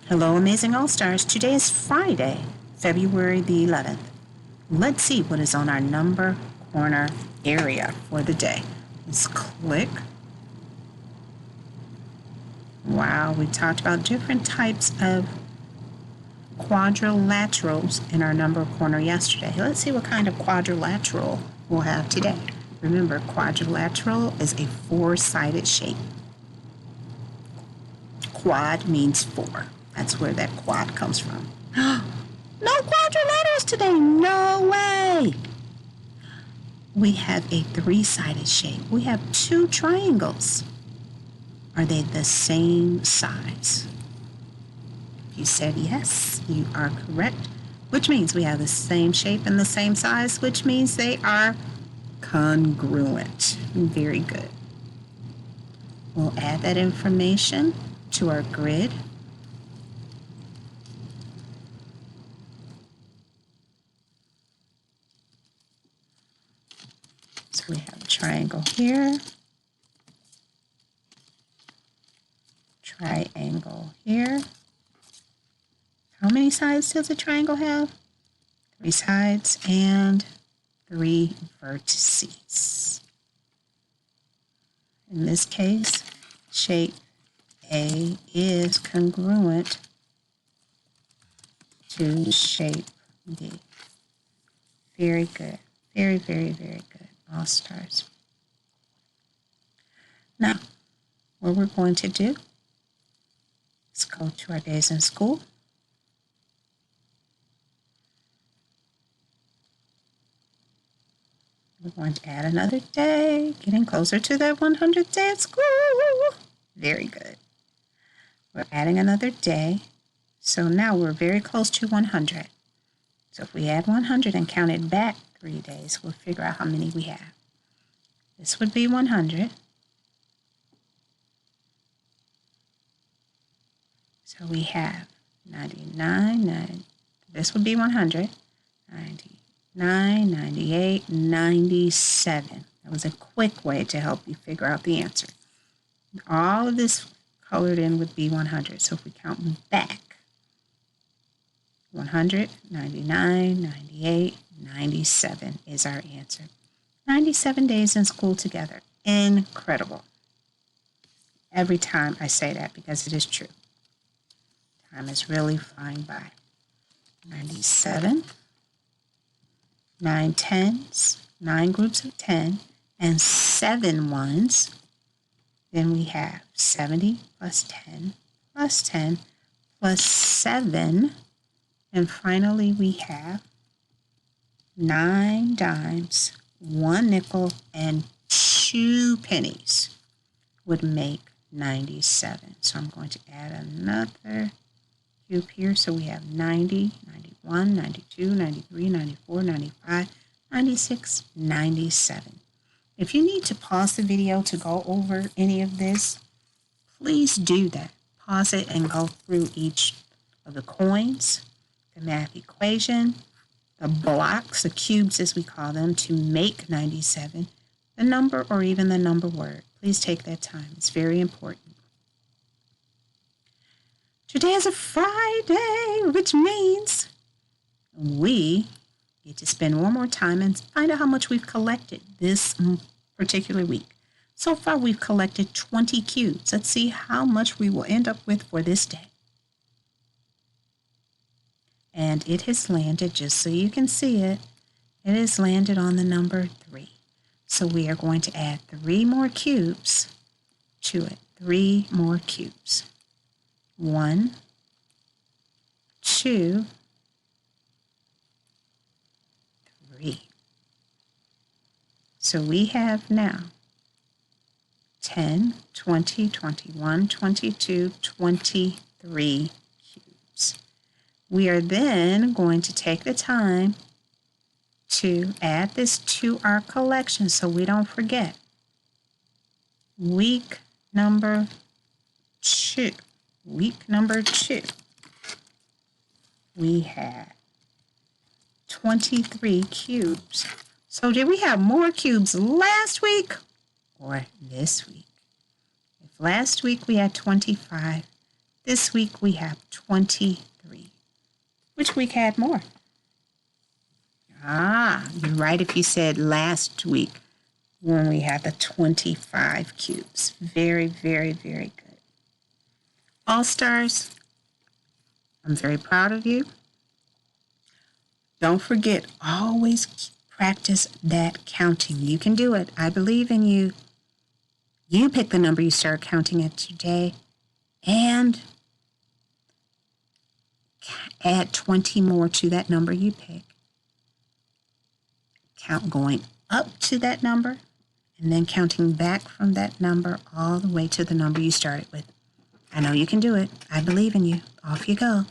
Hello, Amazing All-Stars. Today is Friday, February the 11th. Let's see what is on our number corner area for the day. Let's click. Wow, we talked about different types of quadrilaterals in our number corner yesterday. Let's see what kind of quadrilateral we'll have today. Remember, quadrilateral is a four-sided shape. Quad means four. That's where that quad comes from. No quadrilaterals today. No way. We have a three-sided shape. We have two triangles. Are they the same size? If you said yes, you are correct, which means we have the same shape and the same size, which means they are congruent. Very good. We'll add that information to our grid. So we have a triangle here, triangle here. How many sides does a triangle have? 3 sides and 3 vertices. In this case, shape A is congruent to shape B. Very good. Very, very, very good. All stars. Now, what we're going to do is go to our days in school. We're going to add another day, getting closer to that 100th day at school. Very good. We're adding another day. So now we're very close to 100. So if we add 100 and count it back 3 days, we'll figure out how many we have. This would be 100. So we have 99, this would be 100, 99, 98, 97. That was a quick way to help you figure out the answer. All of this colored in would be 100. So if we count back, 100, 99, 98, 97 is our answer. 97 days in school together. Incredible. Every time I say that because it is true. Time is really flying by. 97, 9 tens, 9 groups of 10, and 7 ones. Then we have 70 plus 10 plus 10 plus 7. And finally, we have 9 dimes, 1 nickel, and 2 pennies would make 97. So I'm going to add another cube here. So we have 90, 91, 92, 93, 94, 95, 96, 97. If you need to pause the video to go over any of this, please do that. Pause it and go through each of the coins, the math equation, the blocks, the cubes as we call them, to make 97, the number or even the number word. Please take that time. It's very important. Today is a Friday, which means we get to spend one more time and find out how much we've collected this particular week. So far, we've collected 20 cubes. Let's see how much we will end up with for this day. And it has landed, just so you can see it, it has landed on the number 3. So we are going to add 3 more cubes to it. 3 more cubes. 1, 2, 3. So we have now 10, 20, 21, 22, 23 cubes. We are then going to take the time to add this to our collection so we don't forget. Week number 2. Week number 2. We had 23 cubes. So did we have more cubes last week or this week? If last week we had 25, This week we have 23. Which week had more? You're right if you said last week when we had the 25 cubes. Very, very, very good. All-Stars, I'm very proud of you. Don't forget, always practice that counting. You can do it. I believe in you. You pick the number you start counting at today and add 20 more to that number you pick. Count going up to that number and then counting back from that number all the way to the number you started with. I know you can do it. I believe in you. Off you go.